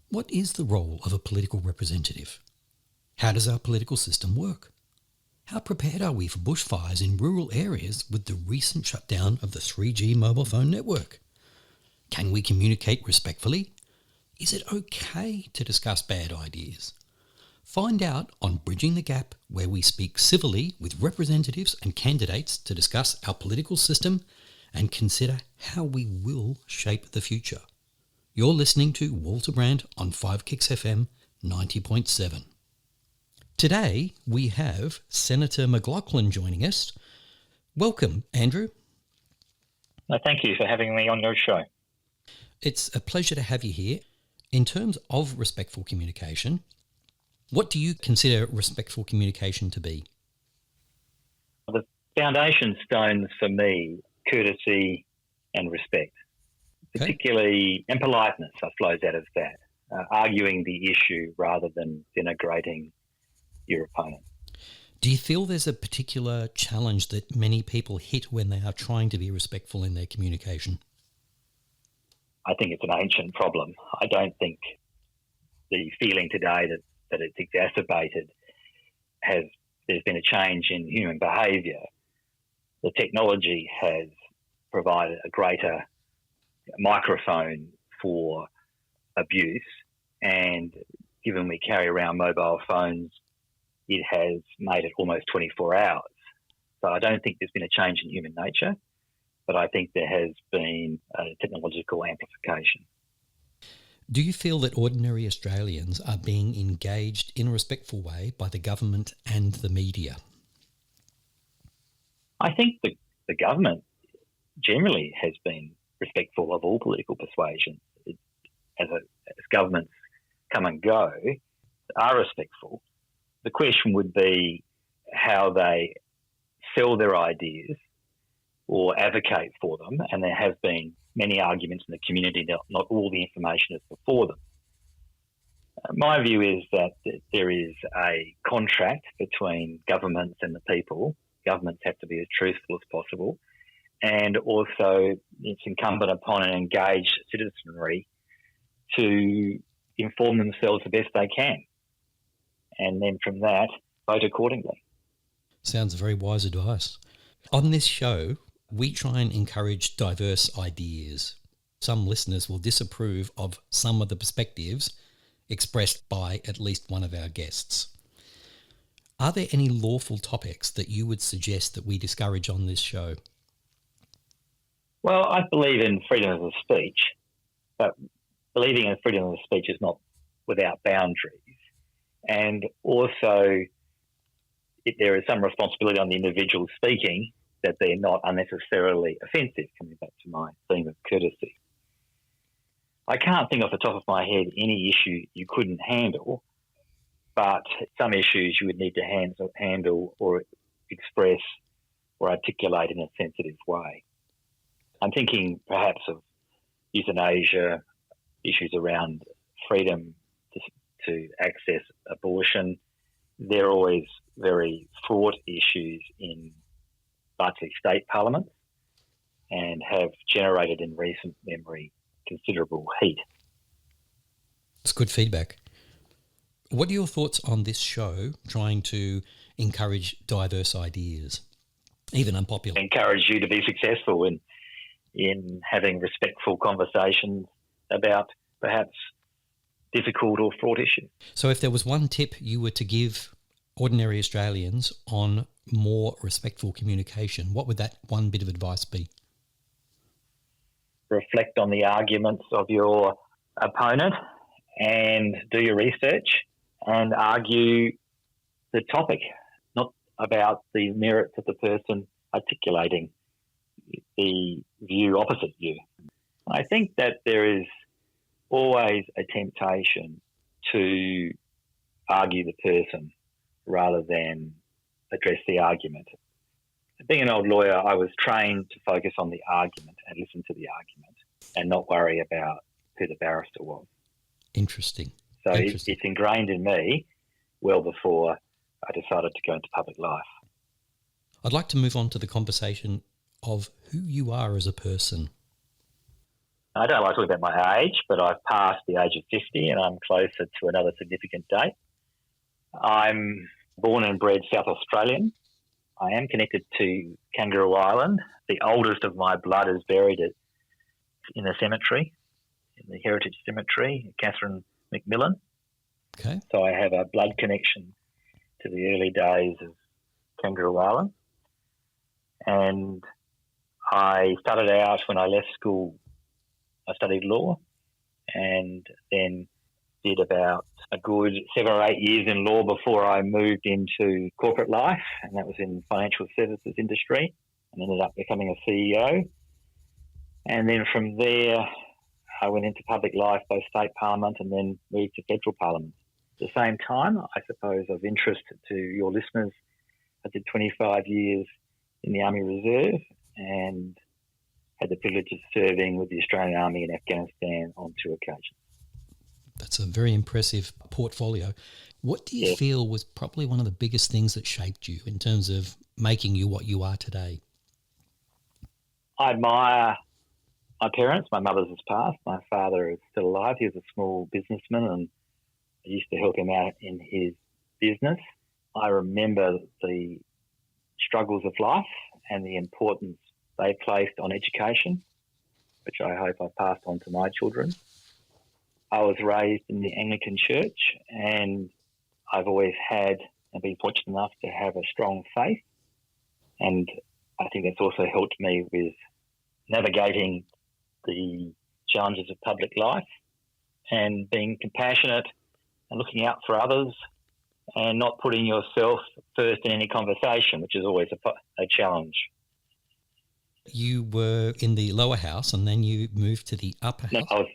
What is the role of a political representative? How does our political system work? How prepared are we for bushfires in rural areas with the recent shutdown of the 3G mobile phone network? Can we communicate respectfully? Is it okay to discuss bad ideas? Find out on Bridging the Gap, where we speak civilly with representatives and candidates to discuss our political system and consider how we will shape the future. You're listening to Walter Brandt on 5KIxFM 90.7. Today we have Senator McLaughlin joining us. Welcome, Andrew. Thank you for having me on your show. It's a pleasure to have you here. In terms of respectful communication, what do you consider respectful communication to be? The foundation stones for me, courtesy and respect, particularly, and politeness flows out of that, arguing the issue rather than denigrating your opponent. Do you feel there's a particular challenge that many people hit when they are trying to be respectful in their communication? I think it's an ancient problem. I don't think the feeling today that it's exacerbated there's been a change in human behaviour. The technology has provided a greater microphone for abuse, and given we carry around mobile phones, it has made it almost 24 hours. So I don't think there's been a change in human nature, but I think there has been a technological amplification. Do you feel that ordinary Australians are being engaged in a respectful way by the government and the media? I think the government generally has been respectful of all political persuasions. As governments come and go, are respectful. The question would be how they sell their ideas or advocate for them, and there have been many arguments in the community that not all the information is before them. My view is that there is a contract between governments and the people. Governments have to be as truthful as possible, and also it's incumbent upon an engaged citizenry to inform themselves the best they can, and then from that, vote accordingly. Sounds very wise advice. On this show, we try and encourage diverse ideas. Some listeners will disapprove of some of the perspectives expressed by at least one of our guests. Are there any lawful topics that you would suggest that we discourage on this show? Well, I believe in freedom of speech, but believing in freedom of speech is not without boundaries. And also, there is some responsibility on the individual speaking that they're not unnecessarily offensive, coming back to my theme of courtesy. I can't think off the top of my head any issue you couldn't handle, but some issues you would need to handle or express or articulate in a sensitive way. I'm thinking perhaps of euthanasia, issues around freedom to access abortion. They're always very fraught issues in largely state parliaments and have generated in recent memory considerable heat. It's good feedback. What are your thoughts on this show trying to encourage diverse ideas, even unpopular? Encourage you to be successful in having respectful conversations about perhaps difficult or fraught issues. So if there was one tip you were to give ordinary Australians on more respectful communication, what would that one bit of advice be? Reflect on the arguments of your opponent and do your research and argue the topic, not about the merits of the person articulating the view opposite you. I think that there is always a temptation to argue the person rather than address the argument. Being an old lawyer, I was trained to focus on the argument and listen to the argument and not worry about who the barrister was. Interesting. So it's ingrained in me well before I decided to go into public life. I'd like to move on to the conversation of who you are as a person. I don't like talking about my age, but I've passed the age of 50 and I'm closer to another significant date. I'm born and bred South Australian. I am connected to Kangaroo Island. The oldest of my blood is buried in the cemetery, in the Heritage Cemetery, Catherine McMillan. Okay. So I have a blood connection to the early days of Kangaroo Island. And I started out when I left school, I studied law and then did about a good 7 or 8 years in law before I moved into corporate life, and that was in financial services industry, and ended up becoming a CEO. And then from there, I went into public life, both state parliament and then moved to federal parliament. At the same time, I suppose of interest to your listeners, I did 25 years in the Army Reserve and had the privilege of serving with the Australian Army in Afghanistan on 2 occasions. That's a very impressive portfolio. What do you feel was probably one of the biggest things that shaped you in terms of making you what you are today? I admire my parents. My mother's has passed. My father is still alive. He was a small businessman and I used to help him out in his business. I remember the struggles of life and the importance they placed on education, which I hope I passed on to my children. I was raised in the Anglican Church and I've always had and been fortunate enough to have a strong faith. And I think that's also helped me with navigating the challenges of public life and being compassionate and looking out for others and not putting yourself first in any conversation, which is always a challenge. You were in the lower house and then you moved to the upper house?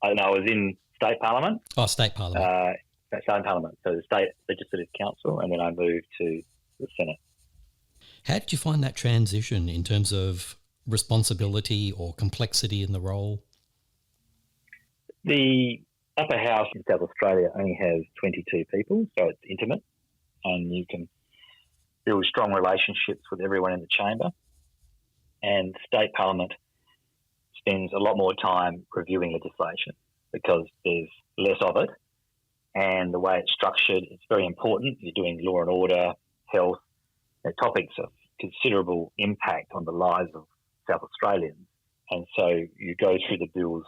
I was in state parliament. Oh, state parliament. State parliament, so the state legislative council, and then I moved to the Senate. How did you find that transition in terms of responsibility or complexity in the role? The upper house in South Australia only has 22 people, so it's intimate, and you can build strong relationships with everyone in the chamber. And state parliament spends a lot more time reviewing legislation because there's less of it, and the way it's structured, it's very important. You're doing law and order, health, topics of considerable impact on the lives of South Australians, and so you go through the bills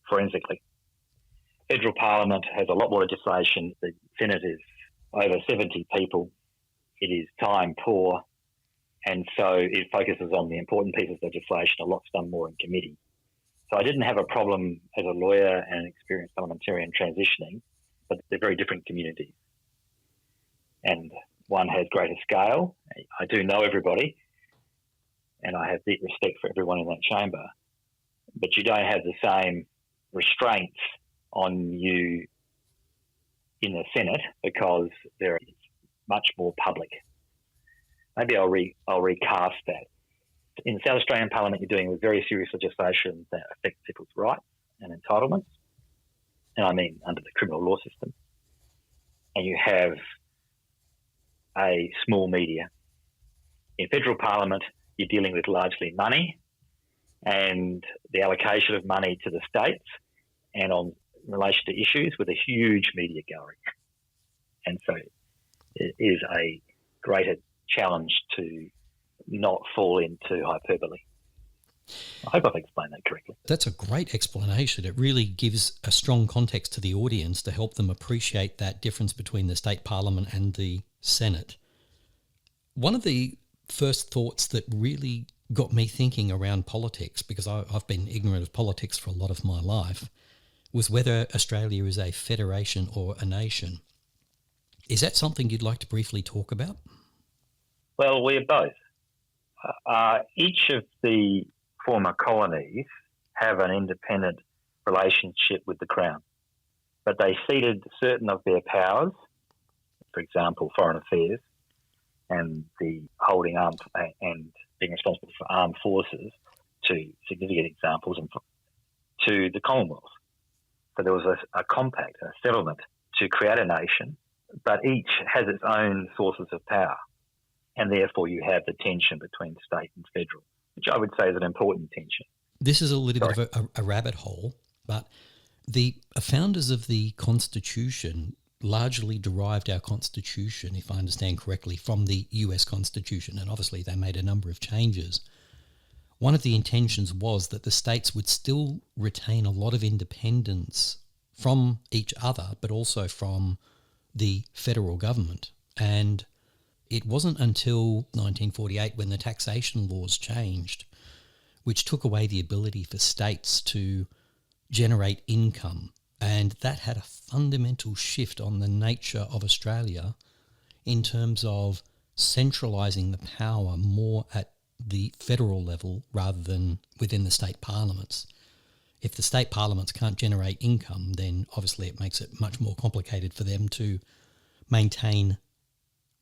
forensically. Federal Parliament has a lot more legislation. The Senate is over 70 people. It is time poor, and so it focuses on the important pieces of legislation. A lot's done more in committee. So I didn't have a problem as a lawyer and an experienced parliamentarian transitioning, but they're very different communities. And one has greater scale. I do know everybody, and I have deep respect for everyone in that chamber, but you don't have the same restraints on you in the Senate because they're much more public. Maybe I'll recast that. In the South Australian Parliament, you're dealing with very serious legislation that affects people's rights and entitlements, and I mean under the criminal law system. And you have a small media. In federal parliament, you're dealing with largely money and the allocation of money to the states and in relation to issues with a huge media gallery. And so it is a greater challenge to not fall into hyperbole. I hope I've explained that correctly. That's a great explanation. It really gives a strong context to the audience to help them appreciate that difference between the state parliament and the Senate. One of the first thoughts that really got me thinking around politics, because I've been ignorant of politics for a lot of my life, was whether Australia is a federation or a nation. Is that something you'd like to briefly talk about? Well, we're both. Each of the former colonies have an independent relationship with the Crown, but they ceded certain of their powers, for example, foreign affairs and the holding armed and being responsible for armed forces, to significant examples, and to the Commonwealth. So there was a compact, a settlement to create a nation, but each has its own sources of power. And therefore you have the tension between state and federal, which I would say is an important tension. This is a little bit of a rabbit hole, but the founders of the Constitution largely derived our Constitution, if I understand correctly, from the US Constitution, and obviously they made a number of changes. One of the intentions was that the states would still retain a lot of independence from each other, but also from the federal government. And it wasn't until 1948 when the taxation laws changed, which took away the ability for states to generate income. And that had a fundamental shift on the nature of Australia in terms of centralising the power more at the federal level rather than within the state parliaments. If the state parliaments can't generate income, then obviously it makes it much more complicated for them to maintain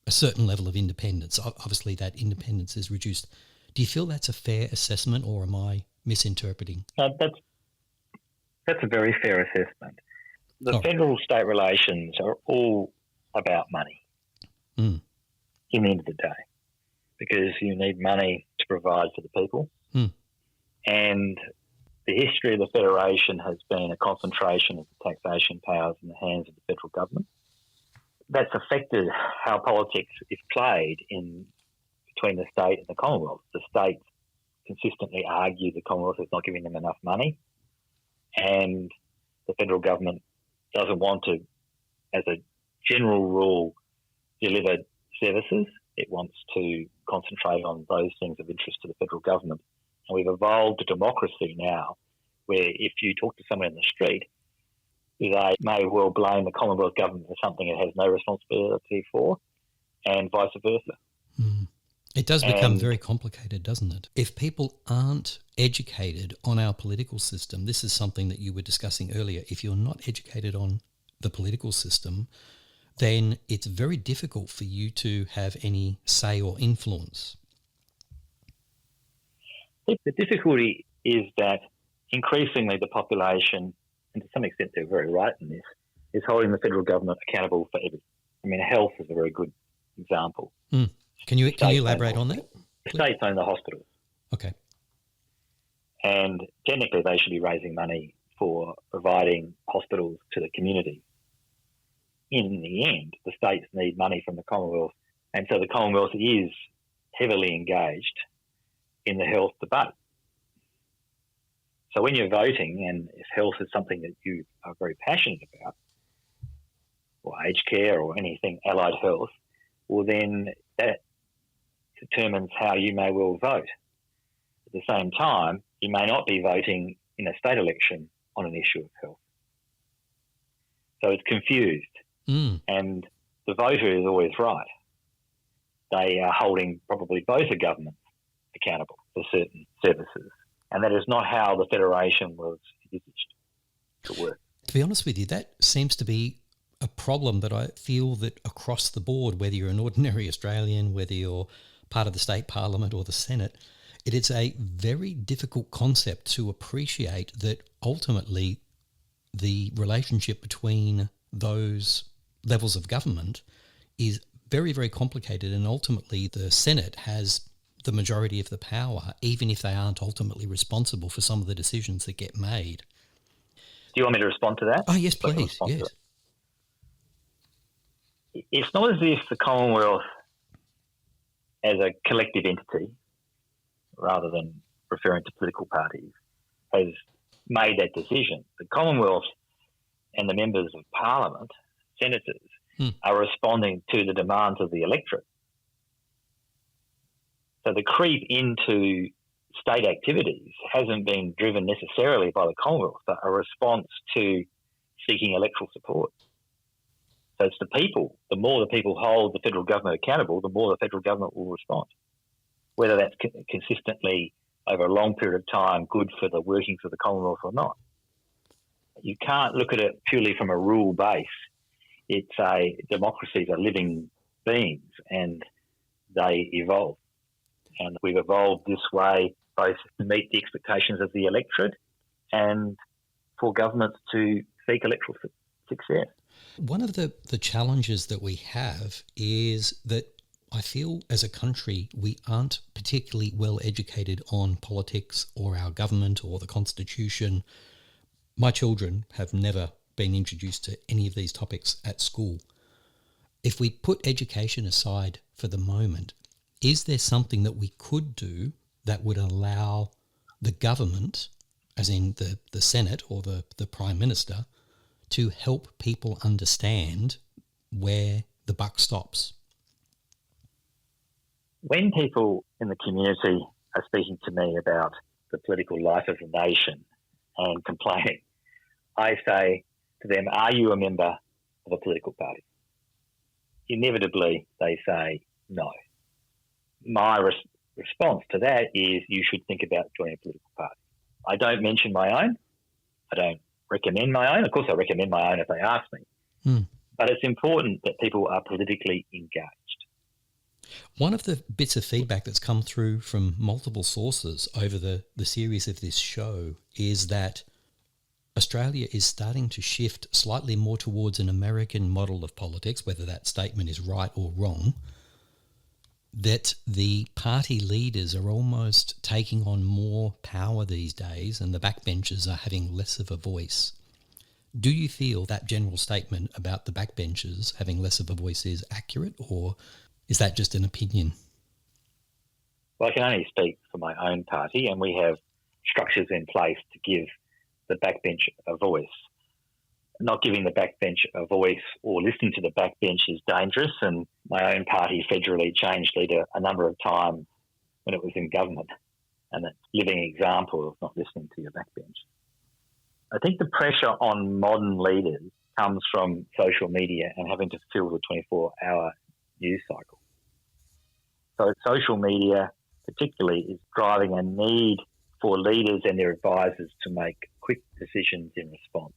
a certain level of independence. Obviously that independence is reduced. Do you feel that's a fair assessment, or am I misinterpreting? That's a very fair assessment. The federal-state relations are all about money in the end of the day, because you need money to provide for the people. And the history of the Federation has been a concentration of the taxation powers in the hands of the federal government. That's affected how politics is played between the state and the Commonwealth. The states consistently argue the Commonwealth is not giving them enough money, and the federal government doesn't want to, as a general rule, deliver services. It wants to concentrate on those things of interest to the federal government. And we've evolved a democracy now where if you talk to someone in the street, they may well blame the Commonwealth government for something it has no responsibility for, and vice versa. It does become very complicated, doesn't it? If people aren't educated on our political system, this is something that you were discussing earlier, if you're not educated on the political system, then it's very difficult for you to have any say or influence. The difficulty is that increasingly the population, and to some extent they're very right in this, is holding the federal government accountable for everything. I mean, health is a very good example. Can you elaborate on that? The states own the hospitals. Okay. And technically they should be raising money for providing hospitals to the community. In the end, the states need money from the Commonwealth, and so the Commonwealth is heavily engaged in the health debate. So when you're voting, and if health is something that you are very passionate about, or aged care or anything allied health, well then that determines how you may well vote. At the same time, you may not be voting in a state election on an issue of health. So it's confused. And the voter is always right. They are holding probably both the governments accountable for certain services. And that is not how the Federation was envisaged to work. To be honest with you, that seems to be a problem that I feel that across the board, whether you're an ordinary Australian, whether you're part of the state parliament or the Senate, it is a very difficult concept to appreciate that ultimately the relationship between those levels of government is very, very complicated, and ultimately the Senate has the majority of the power, even if they aren't ultimately responsible for some of the decisions that get made. Do you want me to respond to that? Oh, yes, please. Yes. It's not as if the Commonwealth as a collective entity, rather than referring to political parties, has made that decision. The Commonwealth and the members of Parliament, senators, are responding to the demands of the electorate. So the creep into state activities hasn't been driven necessarily by the Commonwealth, but a response to seeking electoral support. So it's the people. The more the people hold the federal government accountable, the more the federal government will respond. Whether that's consistently over a long period of time good for the workings of the Commonwealth or not. You can't look at it purely from a rule base. Democracies are living beings and they evolve. And we've evolved this way both to meet the expectations of the electorate and for governments to seek electoral success. One of the challenges that we have is that I feel as a country we aren't particularly well educated on politics or our government or the Constitution. My children have never been introduced to any of these topics at school. If we put education aside for the moment, is there something that we could do that would allow the government, as in the Senate or the Prime Minister, to help people understand where the buck stops? When people in the community are speaking to me about the political life of the nation and complaining, I say to them, are you a member of a political party? Inevitably, they say no. My response to that is you should think about joining a political party. I don't mention my own. I don't recommend my own. Of course, I recommend my own if they ask me. But it's important that people are politically engaged. One of the bits of feedback that's come through from multiple sources over the series of this show is that Australia is starting to shift slightly more towards an American model of politics, whether that statement is right or wrong, that the party leaders are almost taking on more power these days and the backbenchers are having less of a voice. Do you feel that general statement about the backbenchers having less of a voice is accurate, or is that just an opinion? Well, I can only speak for my own party, and we have structures in place to give the backbench a voice. Not giving the backbench a voice or listening to the backbench is dangerous, and my own party federally changed leader a number of times when it was in government, and that's a living example of not listening to your backbench. I think the pressure on modern leaders comes from social media and having to fill the 24-hour news cycle. So social media particularly is driving a need for leaders and their advisors to make quick decisions in response.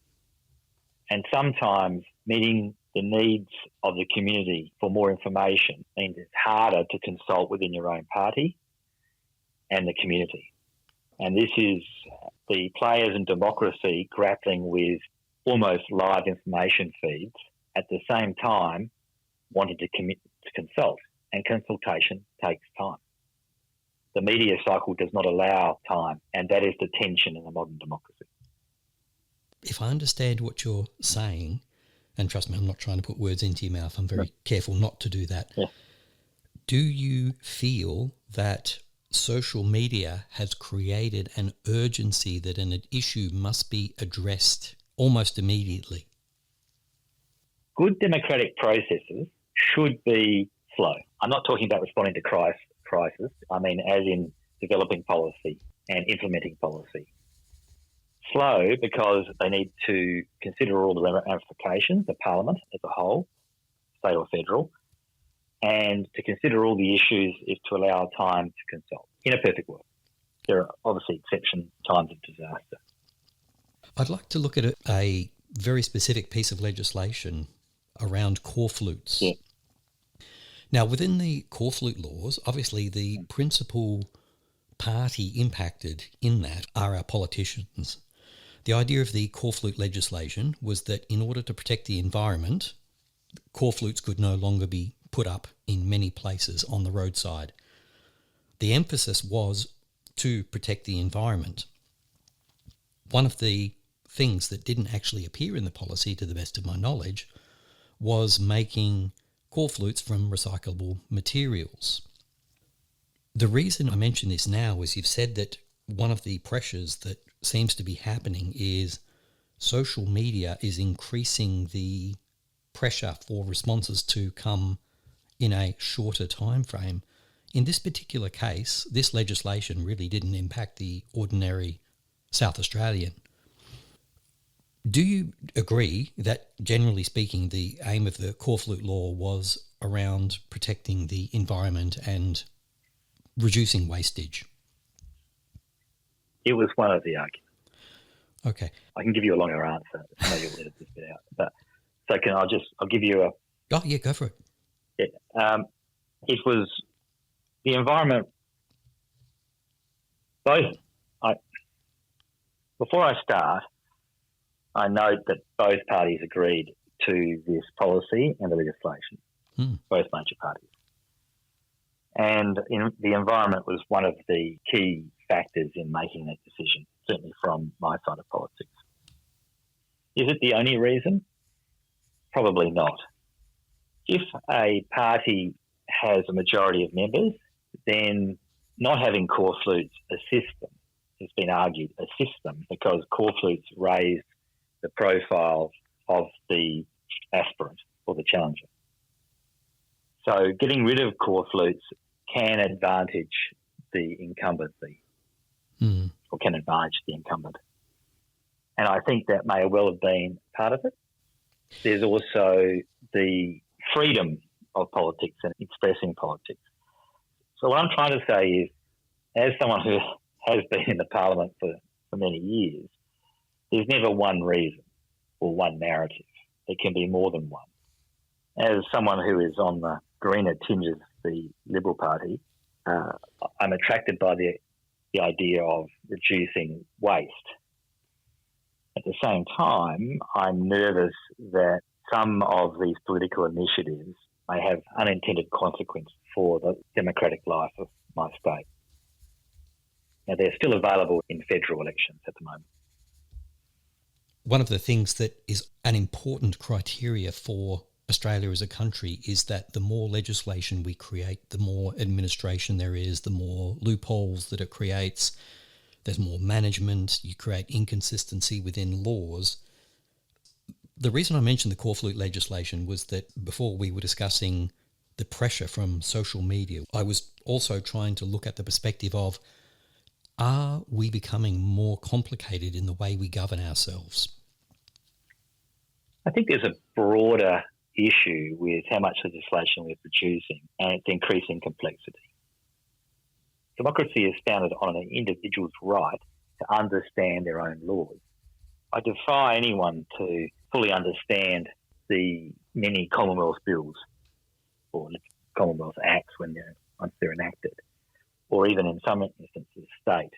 And sometimes meeting the needs of the community for more information means it's harder to consult within your own party and the community. And this is the players in democracy grappling with almost live information feeds, at the same time wanting to commit to consult, and consultation takes time. The media cycle does not allow time, and that is the tension in a modern democracy. If I understand what you're saying, and trust me, I'm not trying to put words into your mouth, I'm very careful not to do that. Yeah. Do you feel that social media has created an urgency that an issue must be addressed almost immediately? Good democratic processes should be slow. I'm not talking about responding to crisis. I mean as in developing policy and implementing policy. Slow because they need to consider all the ramifications, the parliament as a whole, state or federal, and to consider all the issues is to allow time to consult. In a perfect world. There are obviously exception times of disaster. I'd like to look at a very specific piece of legislation around corflutes. Yeah. Now, within the corflute laws, obviously the principal party impacted in that are our politicians. The idea of the corflute legislation was that in order to protect the environment, corflutes could no longer be put up in many places on the roadside. The emphasis was to protect the environment. One of the things that didn't actually appear in the policy, to the best of my knowledge, was making corflutes from recyclable materials. The reason I mention this now is you've said that one of the pressures that seems to be happening is social media is increasing the pressure for responses to come in a shorter time frame. In this particular case, this legislation really didn't impact the ordinary South Australian. Do you agree that, generally speaking, the aim of the corflute law was around protecting the environment and reducing wastage? It was one of the arguments. Okay. I can give you a longer answer. I know you'll edit this bit out. But so I'll give you a... Oh, yeah, go for it. Yeah, it was the environment. Before I start, I note that both parties agreed to this policy and the legislation, both major parties. And the environment was one of the key factors in making that decision, certainly from my side of politics. Is it the only reason? Probably not. If a party has a majority of members, then not having core flutes assists them. It's been argued assists them because core flutes raise the profile of the aspirant or the challenger. So getting rid of core flutes can advantage the incumbency or can advantage the incumbent. And I think that may well have been part of it. There's also the freedom of politics and expressing politics. So what I'm trying to say is, as someone who has been in the parliament for many years, there's never one reason or one narrative. There can be more than one. As someone who is on the greener tinge of the Liberal Party, I'm attracted by the idea of reducing waste. At the same time, I'm nervous that some of these political initiatives may have unintended consequences for the democratic life of my state. Now, they're still available in federal elections at the moment. One of the things that is an important criteria for Australia as a country is that the more legislation we create, the more administration there is, the more loopholes that it creates, there's more management, you create inconsistency within laws. The reason I mentioned the core flute legislation was that before we were discussing the pressure from social media, I was also trying to look at the perspective of, are we becoming more complicated in the way we govern ourselves? I think there's a broader issue with how much legislation we're producing and its increasing complexity. Democracy is founded on an individual's right to understand their own laws. I defy anyone to fully understand the many Commonwealth bills or Commonwealth Acts once they're enacted, or even in some instances state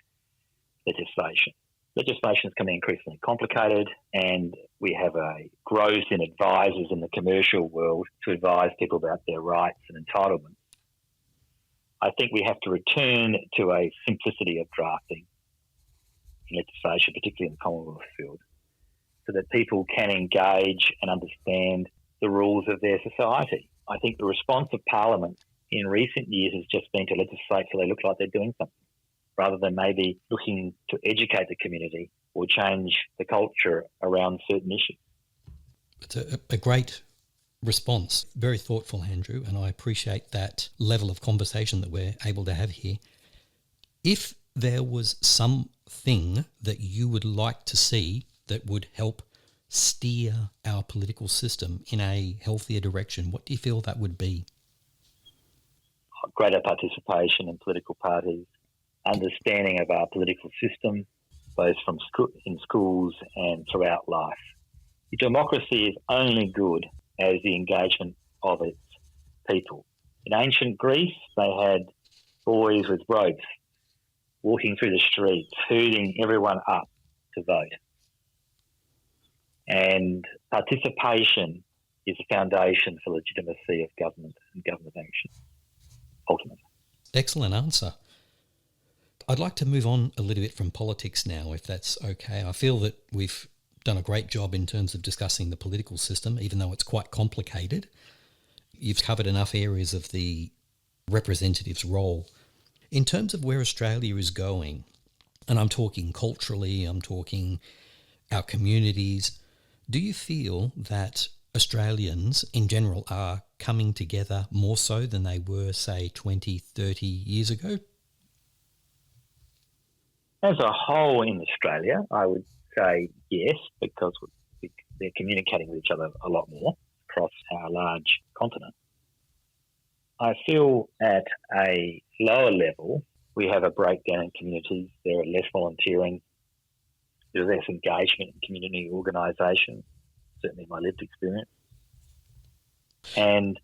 legislation. Legislation is becoming increasingly complicated, and we have a growth in advisors in the commercial world to advise people about their rights and entitlements. I think we have to return to a simplicity of drafting in legislation, particularly in the Commonwealth field, so that people can engage and understand the rules of their society. I think the response of Parliament in recent years has just been to legislate so they look like they're doing something, rather than maybe looking to educate the community or change the culture around certain issues. It's a great response. Very thoughtful, Andrew, and I appreciate that level of conversation that we're able to have here. If there was something that you would like to see that would help steer our political system in a healthier direction, what do you feel that would be? Greater participation in political parties, understanding of our political system, both from in schools and throughout life. Democracy is only good as the engagement of its people. In ancient Greece, they had boys with ropes walking through the streets, herding everyone up to vote. And participation is the foundation for legitimacy of government and government action, ultimately. Excellent answer. I'd like to move on a little bit from politics now, if that's okay. I feel that we've done a great job in terms of discussing the political system, even though it's quite complicated. You've covered enough areas of the representative's role. In terms of where Australia is going, and I'm talking culturally, I'm talking our communities, do you feel that Australians in general are coming together more so than they were, say, 20, 30 years ago? As a whole in Australia, I would say yes, because they're communicating with each other a lot more across our large continent. I feel at a lower level, we have a breakdown in communities. There are less volunteering. There's less engagement in community organisations, certainly my lived experience. And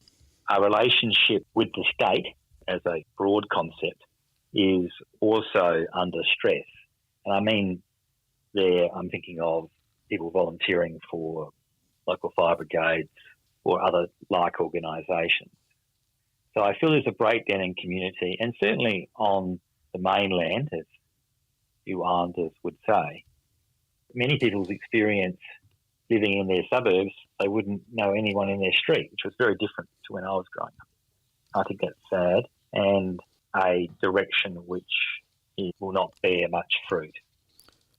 our relationship with the state as a broad concept is also under stress. And I mean there, I'm thinking of people volunteering for local fire brigades or other like organisations. So I feel there's a breakdown in community, and certainly on the mainland, as you islanders would say, many people's experience living in their suburbs, they wouldn't know anyone in their street, which was very different to when I was growing up. I think that's sad and a direction which it will not bear much fruit.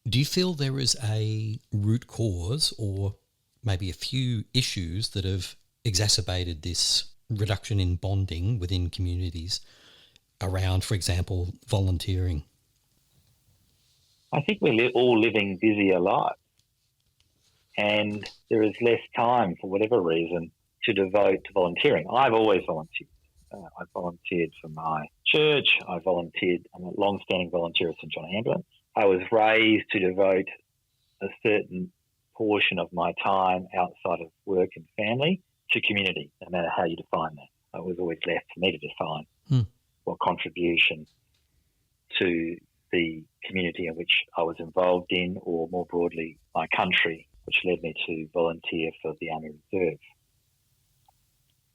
Do you feel there is a root cause or maybe a few issues that have exacerbated this reduction in bonding within communities around, for example, volunteering? I think we're all living busier lives, and there is less time, for whatever reason, to devote to volunteering. I've always volunteered. I volunteered for my church. I'm a long-standing volunteer at St John Ambulance. I was raised to devote a certain portion of my time outside of work and family to community, no matter how you define that. It was always left for me to define what contribution to the community in which I was involved in, or more broadly, my country, which led me to volunteer for the Army Reserve.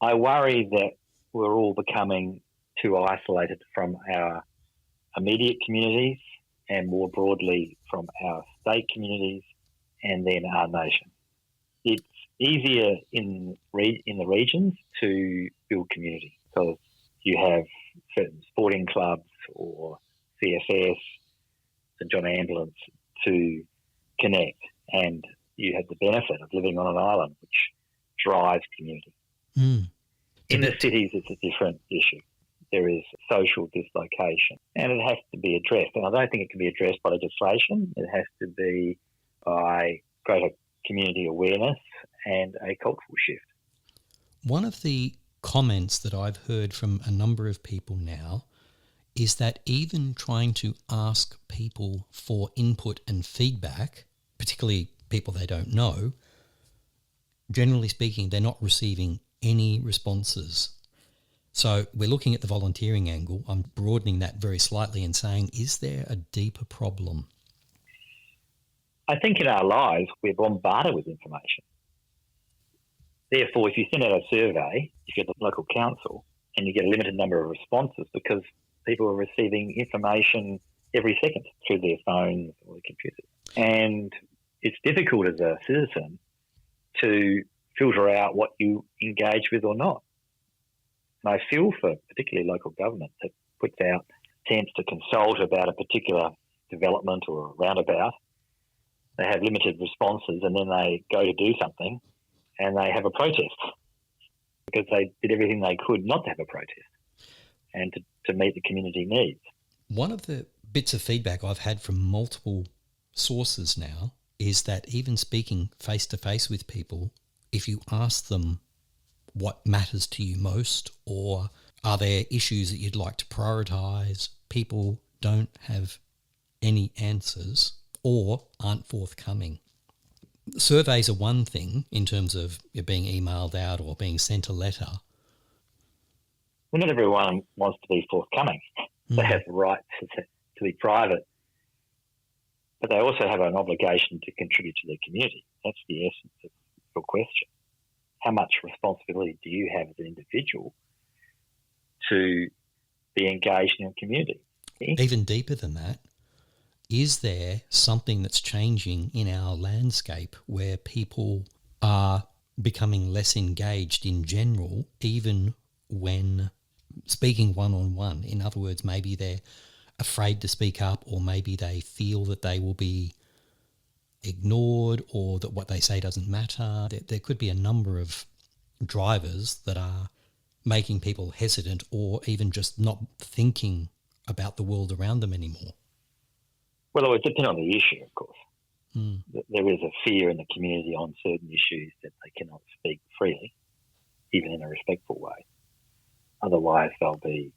I worry that we're all becoming too isolated from our immediate communities and more broadly from our state communities and then our nation. It's easier in the regions to build community because you have certain sporting clubs or CFS, St John Ambulance to connect, and you have the benefit of living on an island which drives community. In the cities, it's a different issue. There is social dislocation, and it has to be addressed. And I don't think it can be addressed by legislation. It has to be by greater community awareness and a cultural shift. One of the comments that I've heard from a number of people now is that even trying to ask people for input and feedback, particularly people they don't know, generally speaking, they're not receiving any responses. So we're looking at the volunteering angle. I'm broadening that very slightly and saying, is there a deeper problem? I think in our lives, we're bombarded with information. Therefore, if you send out a survey, if you're at the local council, and you get a limited number of responses because people are receiving information every second through their phones or their computers. And it's difficult as a citizen to filter out what you engage with or not. And I feel for particularly local government that puts out attempts to consult about a particular development or a roundabout. They have limited responses and then they go to do something and they have a protest because they did everything they could not to have a protest and to meet the community needs. One of the bits of feedback I've had from multiple sources now is that even speaking face-to-face with people, if you ask them what matters to you most or are there issues that you'd like to prioritise, people don't have any answers or aren't forthcoming. Surveys are one thing in terms of being emailed out or being sent a letter. Well, not everyone wants to be forthcoming. They have the right to be private, but they also have an obligation to contribute to their community. That's the essence of your question. How much responsibility do you have as an individual to be engaged in your community? Even deeper than that, is there something that's changing in our landscape where people are becoming less engaged in general, even when speaking one-on-one? In other words, maybe they're afraid to speak up, or maybe they feel that they will be ignored or that what they say doesn't matter. There could be a number of drivers that are making people hesitant or even just not thinking about the world around them anymore. Well, it would depend on the issue, of course. There is a fear in the community on certain issues that they cannot speak freely, even in a respectful way. Otherwise, they'll be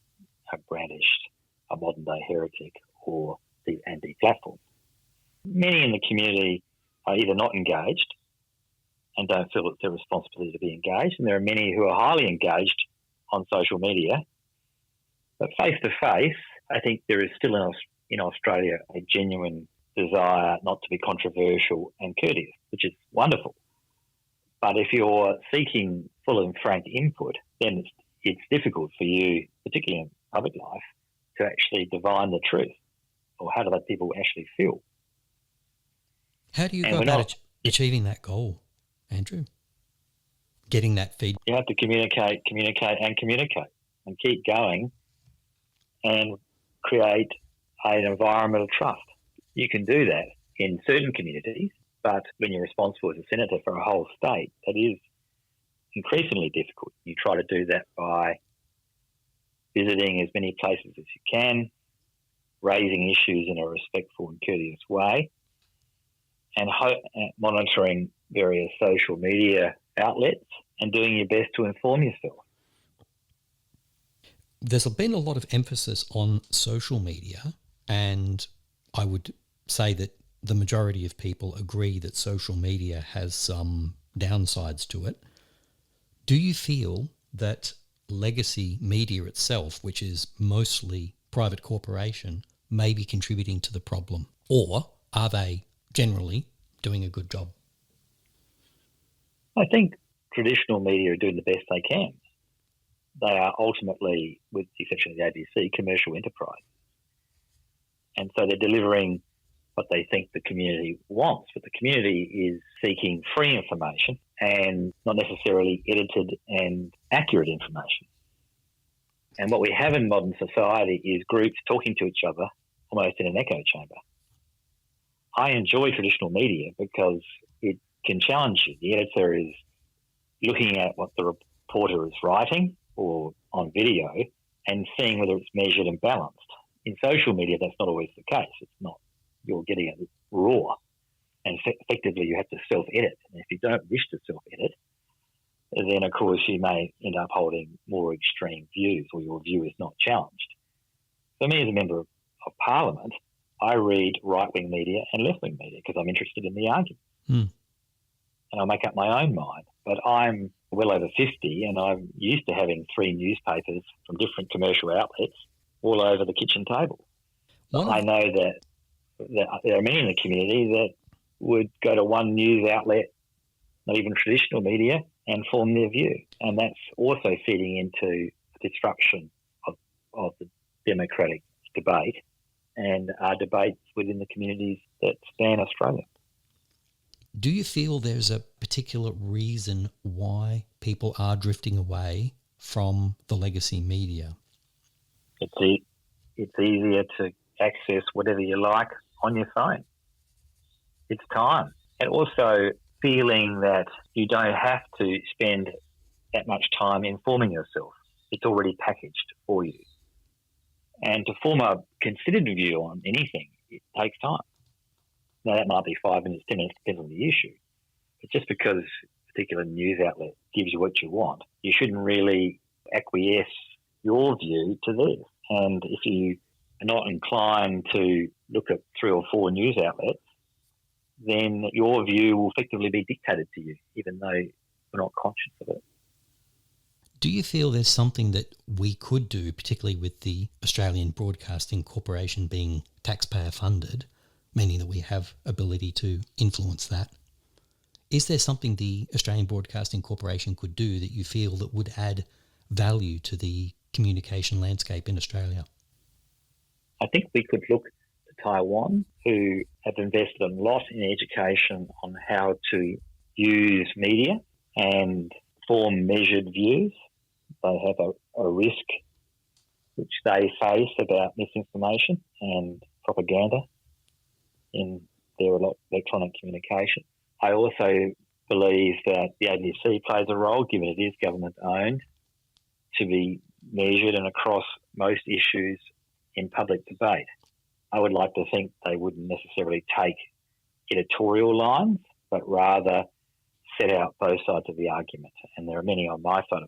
brandished a modern-day heretic or and deplatformed. Many in the community are either not engaged and don't feel it's their responsibility to be engaged, and there are many who are highly engaged on social media. But face-to-face, I think there is still in Australia a genuine desire not to be controversial and courteous, which is wonderful. But if you're seeking full and frank input, then it's difficult for you, particularly in public life, to actually divine the truth, or how to let people actually feel. How do you go about achieving that goal, Andrew? Getting that feedback? You have to communicate, and keep going and create an environment of trust. You can do that in certain communities, but when you're responsible as a senator for a whole state, that is increasingly difficult. You try to do that by visiting as many places as you can, raising issues in a respectful and courteous way, and monitoring various social media outlets and doing your best to inform yourself. There's been a lot of emphasis on social media, and I would say that the majority of people agree that social media has some downsides to it. Do you feel that legacy media itself, which is mostly private corporation, may be contributing to the problem? Or are they generally doing a good job? I think traditional media are doing the best they can. They are ultimately, with the exception of the ABC, commercial enterprise. And so they're delivering what they think the community wants. But the community is seeking free information and not necessarily edited and accurate information. And what we have in modern society is groups talking to each other almost in an echo chamber. I enjoy traditional media because it can challenge you. The editor is looking at what the reporter is writing or on video and seeing whether it's measured and balanced. In social media, that's not always the case. It's not. You're getting it raw, and effectively you have to self-edit. And if you don't wish to self-edit, then, of course, you may end up holding more extreme views or your view is not challenged. For me, as a member of Parliament, I read right-wing media and left-wing media because I'm interested in the argument. And I'll make up my own mind. But I'm well over 50 and I'm used to having 3 newspapers from different commercial outlets all over the kitchen table. I know that there are many in the community that would go to one news outlet, not even traditional media, and form their view. And that's also feeding into disruption of the democratic debate and our debates within the communities that span Australia. Do you feel there's a particular reason why people are drifting away from the legacy media? It's easier to access whatever you like on your phone. It's time. And also feeling that you don't have to spend that much time informing yourself. It's already packaged for you. And to form a considered view on anything, it takes time. Now, that might be 5 minutes, 10 minutes, depends on the issue. But just because a particular news outlet gives you what you want, you shouldn't really acquiesce your view to theirs. And if you are not inclined to look at 3 or 4 news outlets, then your view will effectively be dictated to you, even though you're not conscious of it. Do you feel there's something that we could do, particularly with the Australian Broadcasting Corporation being taxpayer funded, meaning that we have ability to influence that? Is there something the Australian Broadcasting Corporation could do that you feel that would add value to the communication landscape in Australia? I think we could look to Taiwan, who have invested a lot in education on how to use media and form measured views. They have a risk which they face about misinformation and propaganda in their electronic communication. I also believe that the ABC plays a role, given it is government-owned, to be measured and across most issues in public debate. I would like to think they wouldn't necessarily take editorial lines, but rather set out both sides of the argument. And there are many on my side of